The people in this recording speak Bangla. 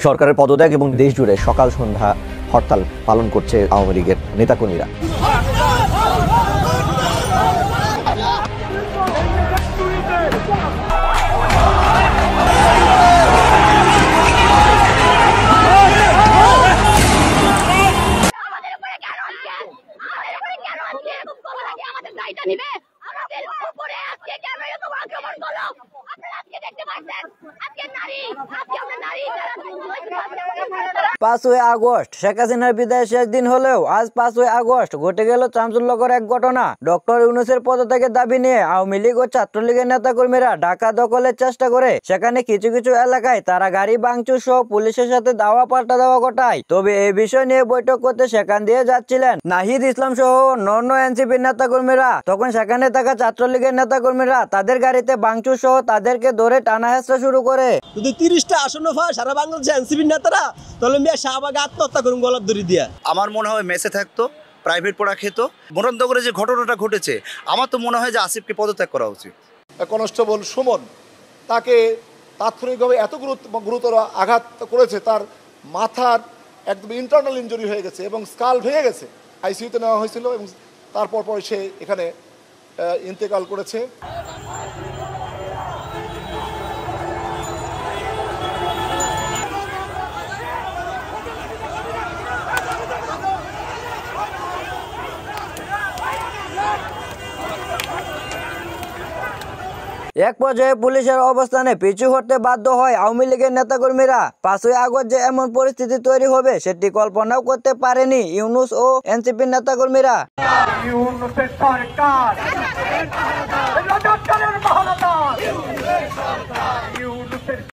সরকারের পদত্যাগ এবং দেশ জুড়ে সকাল সন্ধ্যা হরতাল পালন করছে আওয়ামী লীগের নেতাকর্মীরা। পাঁচই আগস্ট শেখ হাসিনার বিদায়ের শেষ দিন হলেও আজ 5ই আগস্ট ঘটে গেল চাঞ্চল্যকর এক ঘটনা। ডক্টর ইউনূসের পদত্যাগের দাবি নিয়ে আওয়ামী লীগ ও ছাত্রলীগের নেতাকর্মীরা ঢাকা দখলের চেষ্টা করে সেখানে কিছু কিছু এলাকায় তারা গাড়ি ভাঙচুর সহ পুলিশের সাথে দাওয়া পাল্টা দেওয়া ঘটায়। তবে এই বিষয় নিয়ে বৈঠক করতে সেখান দিয়ে যাচ্ছিলেন নাহিদ ইসলাম সহ অন্যান্য এনসিপির নেতাকর্মীরা। তখন সেখানে থাকা ছাত্রলীগের নেতাকর্মীরা তাদের গাড়িতে ভাঙচুর সহ তাদেরকে ধরে টানা হেঁচড়া শুরু করে। যদি 30টা আসন্ন হয় সারা বাংলাদেশে এনসিপির নেতারা তাহলে মেয়ে শাহবাগে আত্মহত্যা করুন গলার দড়ি দিয়া। আমার মনে হয় মেসে থাকতো, প্রাইভেট পড়া খেত। মরণনগরে যে ঘটনাটা ঘটেছে আমার তো মনে হয় যে আসিফকে পদত্যাগ করা উচিত। কনস্টেবল সুমন তাকে তাৎক্ষণিকভাবে এত গুরুতর আঘাত করেছে, তার মাথার একদম ইন্টারনাল ইনজুরি হয়ে গেছে এবং স্কাল ভেঙে গেছে। আইসিইউতে নেওয়া হয়েছিল এবং তারপর সে এখানে ইন্তেকাল করেছে। এক পর্যায়ে পুলিশের অবস্থানে পিছু হটতে বাধ্য হয় আওয়ামী লীগের নেতাকর্মীরা। 5ই আগস্ট যে এমন পরিস্থিতি তৈরি হবে সেটি কল্পনাও করতে পারেনি ইউনূস ও এনসিপির নেতাকর্মীরা।